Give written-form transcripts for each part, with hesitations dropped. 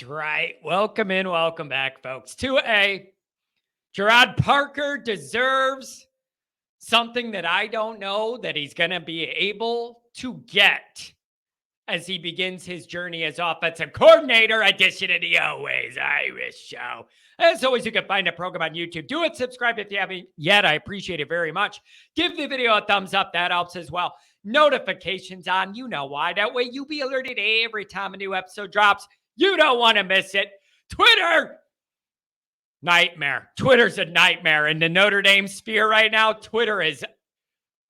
right. Welcome in. Welcome back, folks. 2A. Gerard Parker deserves something that I don't know that he's going to be able to get as he begins his journey as offensive coordinator. Edition of the Always Irish Show. As always, you can find the program on YouTube. Do it. Subscribe if you haven't yet. I appreciate it very much. Give the video a thumbs up. That helps as well. Notifications on. You know why. That way you'll be alerted every time a new episode drops. You don't want to miss it. Twitter. Nightmare. Twitter's a nightmare. In the Notre Dame sphere right now, Twitter is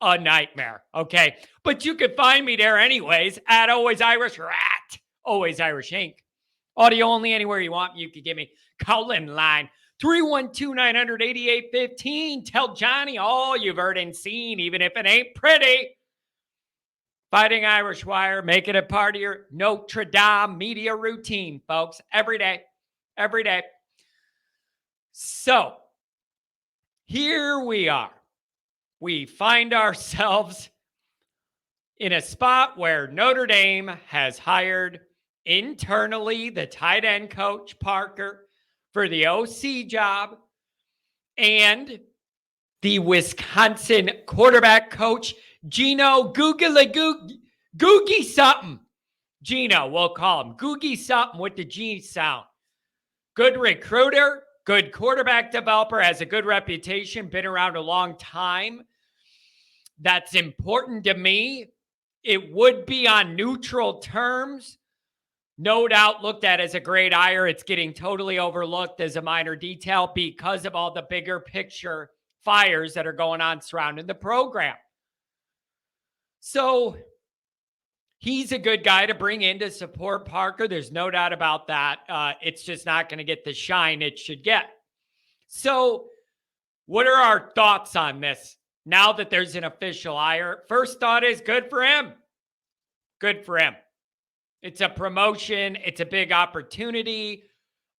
a nightmare. Okay. But you can find me there anyways at Always Irish or at Always Irish Inc. Audio only anywhere you want. You can give me call-in line 312-900-8815. Tell Johnny all you've heard and seen, even if it ain't pretty. Fighting Irish Wire. Make it a part of your Notre Dame media routine, folks. Every day. Every day. So, here we are. We find ourselves in a spot where Notre Dame has hired internally the tight end coach, Parker, for the OC job, and the Wisconsin quarterback coach, Gino Googie something. Gino, we'll call him. Googie something with the G sound. Good recruiter. Good quarterback developer, has a good reputation, been around a long time. That's important to me. It would be on neutral terms. No doubt looked at as a great hire. It's getting totally overlooked as a minor detail because of all the bigger picture fires that are going on surrounding the program. So he's a good guy to bring in to support Parker. There's no doubt about that. It's just not going to get the shine it should get. So what are our thoughts on this now that there's an official hire? First thought is good for him. Good for him. It's a promotion. It's a big opportunity.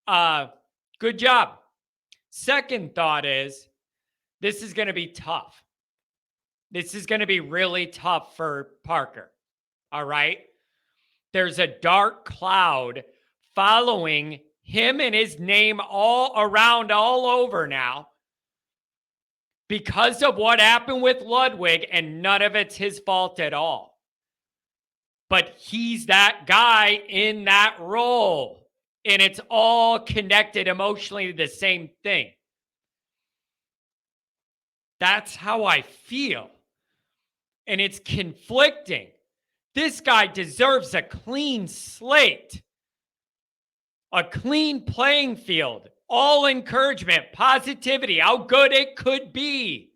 Good job. Second thought is this is going to be tough. This is going to be really tough for Parker. All right. There's a dark cloud following him and his name all around, all over now because of what happened with Ludwig, and none of it's his fault at all. But he's that guy in that role, and it's all connected emotionally to the same thing. That's how I feel. And it's conflicting. This guy deserves a clean slate, a clean playing field, all encouragement, positivity, how good it could be.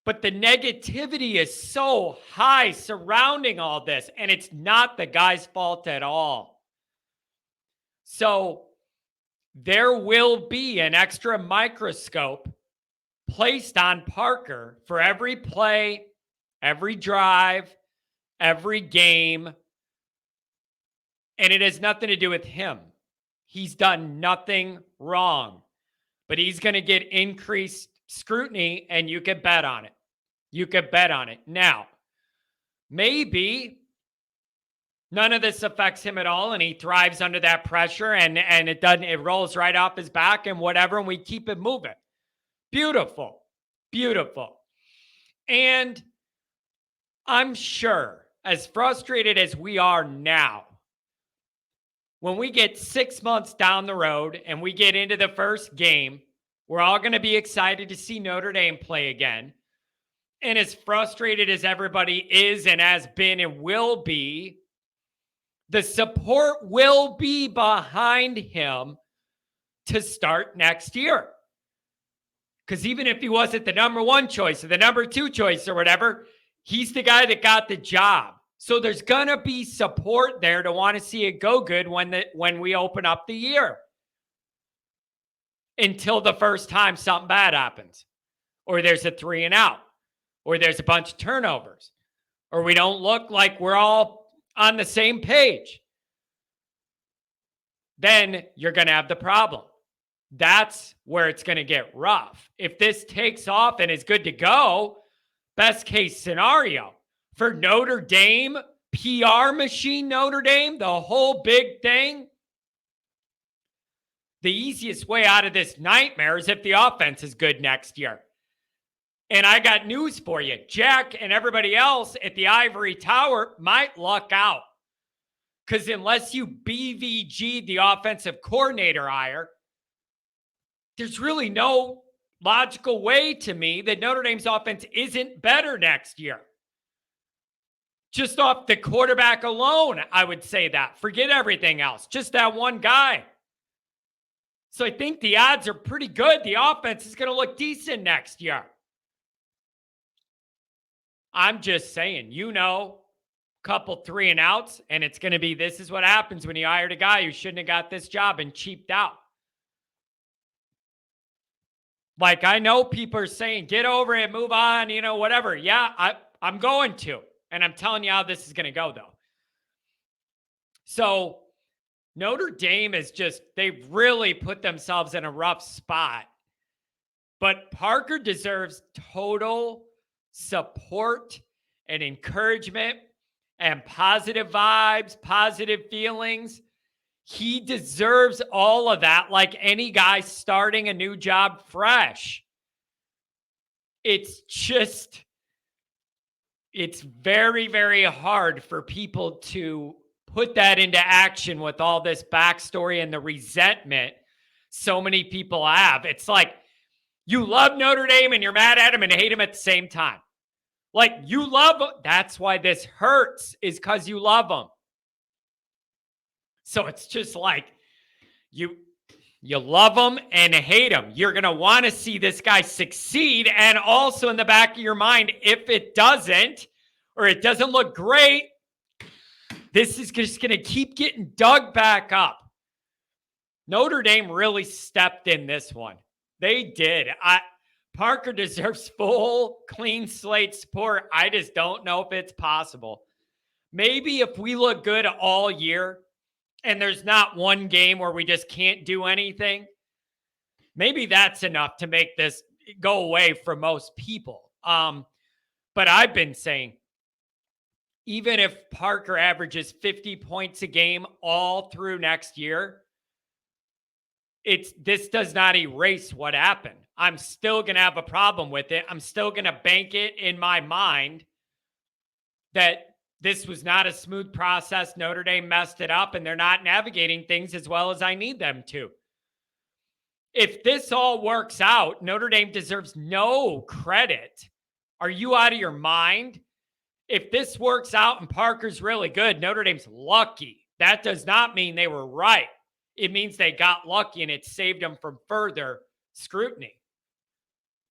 But the negativity is so high surrounding all this, and it's not the guy's fault at all. So there will be an extra microscope placed on Parker for every play, every drive, every game, and it has nothing to do with him. He's done nothing wrong, but he's going to get increased scrutiny, and you can bet on it. You could bet on it. Now, maybe none of this affects him at all, and he thrives under that pressure, and it rolls right off his back and whatever, and we keep it moving. Beautiful. Beautiful. And I'm sure, as frustrated as we are now, when we get 6 months down the road and we get into the first game, we're all going to be excited to see Notre Dame play again. And as frustrated as everybody is and has been and will be, the support will be behind him to start next year. Because even if he wasn't the number one choice or the number two choice or whatever, he's the guy that got the job. So there's going to be support there to want to see it go good when we open up the year. Until the first time something bad happens. Or there's a 3 and out. Or there's a bunch of turnovers. Or we don't look like we're all on the same page. Then you're going to have the problem. That's where it's going to get rough. If this takes off and is good to go, best case scenario for Notre Dame PR machine Notre Dame, the whole big thing. The easiest way out of this nightmare is if the offense is good next year. And I got news for you. Jack and everybody else at the Ivory Tower might luck out. Because unless you BVG the offensive coordinator hire, there's really no logical way to me that Notre Dame's offense isn't better next year. Just off the quarterback alone, I would say that. Forget everything else. Just that one guy. So I think the odds are pretty good. The offense is going to look decent next year. I'm just saying, couple 3-and-outs, and it's going to be, this is what happens when you hired a guy who shouldn't have got this job and cheaped out. Like, I know people are saying, get over it, move on, whatever. Yeah, I'm going to. And I'm telling you how this is going to go, though. So Notre Dame is they've really put themselves in a rough spot. But Parker deserves total support and encouragement and positive vibes, positive feelings. He deserves all of that like any guy starting a new job fresh. It's very, very hard for people to put that into action with all this backstory and the resentment so many people have. It's like you love Notre Dame and you're mad at him and hate him at the same time. Like you love him. That's why this hurts, is because you love him. So it's just like you love him and hate him. You're going to want to see this guy succeed. And also in the back of your mind, if it doesn't, or it doesn't look great, this is just going to keep getting dug back up. Notre Dame really stepped in this one. They did. Parker deserves full, clean slate support. I just don't know if it's possible. Maybe if we look good all year and there's not one game where we just can't do anything, maybe that's enough to make this go away for most people. But I've been saying, even if Parker averages 50 points a game all through next year, this does not erase what happened. I'm still going to have a problem with it. I'm still going to bank it in my mind that this was not a smooth process. Notre Dame messed it up and they're not navigating things as well as I need them to. If this all works out, Notre Dame deserves no credit. Are you out of your mind? If this works out and Parker's really good, Notre Dame's lucky. That does not mean they were right. It means they got lucky and it saved them from further scrutiny.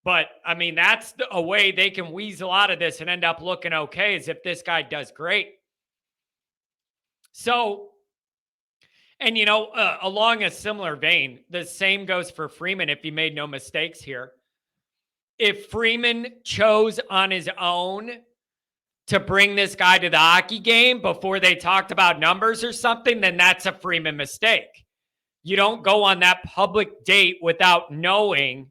But, I mean, that's a way they can weasel out of this and end up looking okay, is if this guy does great. So, and, along a similar vein, the same goes for Freeman if he made no mistakes here. If Freeman chose on his own to bring this guy to the hockey game before they talked about numbers or something, then that's a Freeman mistake. You don't go on that public date without knowing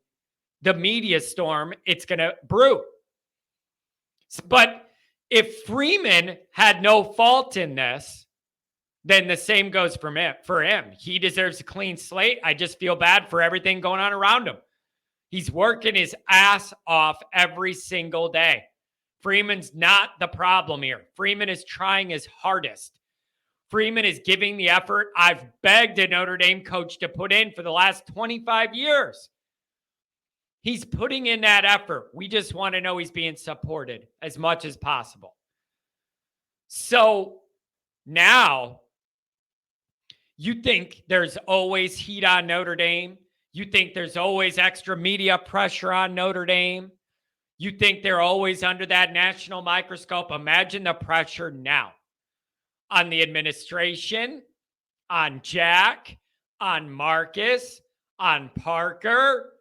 the media storm it's going to brew. But if Freeman had no fault in this, then the same goes for him. He deserves a clean slate. I just feel bad for everything going on around him. He's working his ass off every single day. Freeman's not the problem here. Freeman is trying his hardest. Freeman is giving the effort I've begged a Notre Dame coach to put in for the last 25 years. He's putting in that effort. We just want to know he's being supported as much as possible. So now you think there's always heat on Notre Dame. You think there's always extra media pressure on Notre Dame. You think they're always under that national microscope. Imagine the pressure now on the administration, on Jack, on Marcus, on Parker,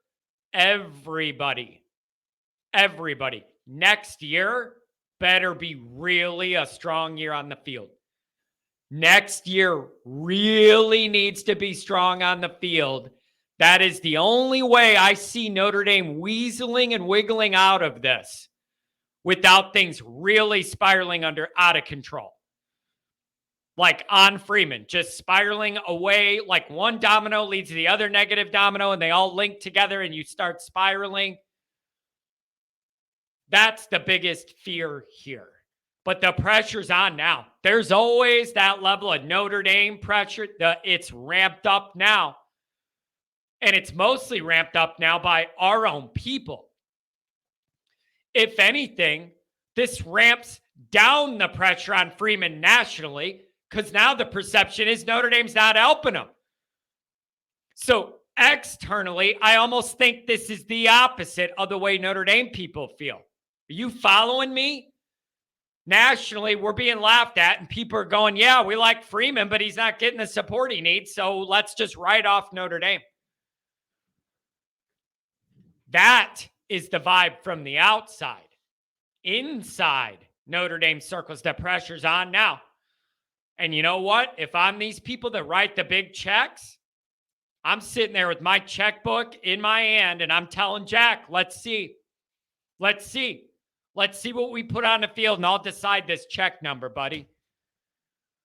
everybody. Next year better be really a strong year on the field. Next year really needs to be strong on the field. That is the only way I see Notre Dame weaseling and wiggling out of this without things really spiraling out of control. like on Freeman, just spiraling away, like one domino leads to the other negative domino, and they all link together and you start spiraling. That's the biggest fear here. But the pressure's on now. There's always that level of Notre Dame pressure. It's ramped up now. And it's mostly ramped up now by our own people. If anything, this ramps down the pressure on Freeman nationally, because now the perception is Notre Dame's not helping him. So externally, I almost think this is the opposite of the way Notre Dame people feel. Are you following me? Nationally, we're being laughed at, and people are going, yeah, we like Freeman, but he's not getting the support he needs, so let's just write off Notre Dame. That is the vibe from the outside. Inside Notre Dame circles, the pressure's on now. And you know what? If I'm these people that write the big checks, I'm sitting there with my checkbook in my hand, and I'm telling Jack, let's see. Let's see what we put on the field, and I'll decide this check number, buddy.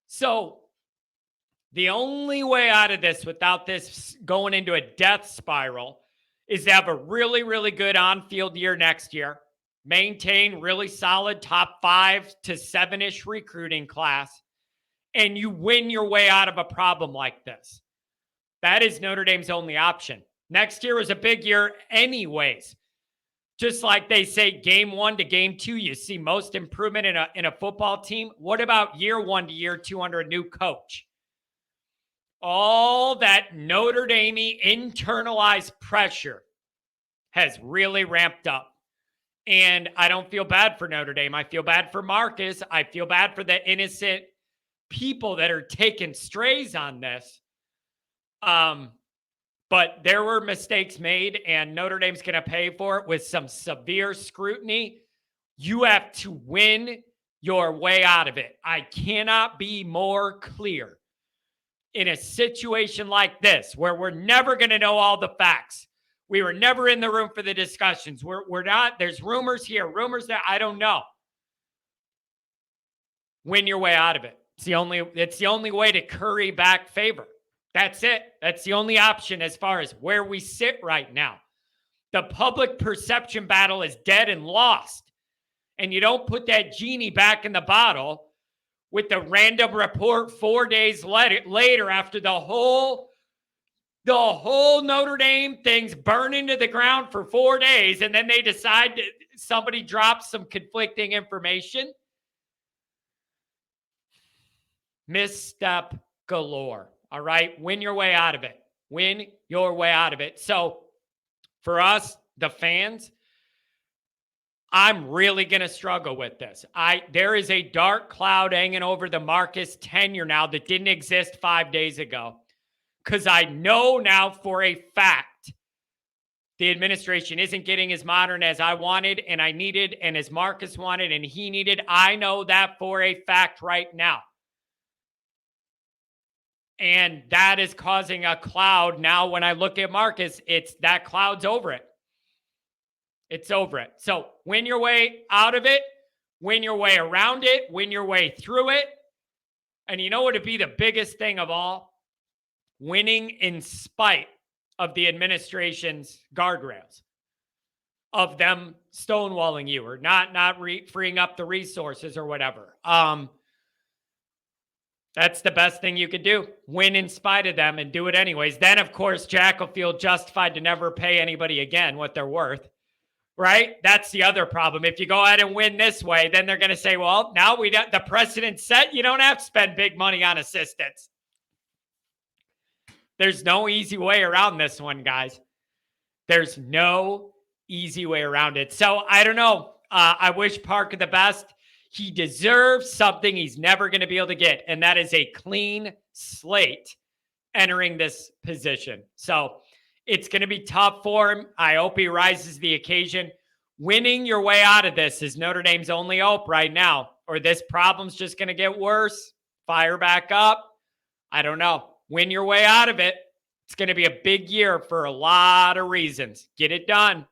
So the only way out of this without this going into a death spiral is to have a really, really good on-field year next year, maintain really solid top 5 to 7-ish recruiting class, and you win your way out of a problem like this. That is Notre Dame's only option. Next year is a big year anyways. Just like they say, game 1 to game 2, you see most improvement in a football team. What about year 1 to year 2 under a new coach? All that Notre Dame internalized pressure has really ramped up. And I don't feel bad for Notre Dame. I feel bad for Marcus. I feel bad for the innocent people that are taking strays on this. But there were mistakes made, and Notre Dame's going to pay for it with some severe scrutiny. You have to win your way out of it. I cannot be more clear. In a situation like this, where we're never going to know all the facts, we were never in the room for the discussions. We're not. There's rumors here, rumors there. I don't know. Win your way out of it. It's the only way to curry back favor. That's it. That's the only option as far as where we sit right now. The public perception battle is dead and lost. And you don't put that genie back in the bottle with the random report 4 days later after the whole Notre Dame thing's burning to the ground for 4 days, and then they decide somebody drops some conflicting information. Misstep galore. All right? Win your way out of it. Win your way out of it. So for us, the fans, I'm really going to struggle with this. There is a dark cloud hanging over the Marcus tenure now that didn't exist 5 days ago. Because I know now for a fact the administration isn't getting as modern as I wanted and I needed and as Marcus wanted and he needed. I know that for a fact right now. And that is causing a cloud. Now, when I look at Marcus, that cloud's over it. It's over it. So win your way out of it, win your way around it, win your way through it. And you know what would be the biggest thing of all? Winning in spite of the administration's guardrails, of them stonewalling you or not freeing up the resources or whatever. That's the best thing you could do. Win in spite of them and do it anyways. Then, of course, Jack will feel justified to never pay anybody again what they're worth. Right? That's the other problem. If you go ahead and win this way, then they're going to say, well, now the precedent set. You don't have to spend big money on assistants. There's no easy way around this one, guys. There's no easy way around it. So I don't know. I wish Parker the best. He deserves something he's never going to be able to get, and that is a clean slate entering this position. So it's going to be tough for him. I hope he rises to the occasion. Winning your way out of this is Notre Dame's only hope right now, or this problem's just going to get worse. Fire back up. I don't know. Win your way out of it. It's going to be a big year for a lot of reasons. Get it done.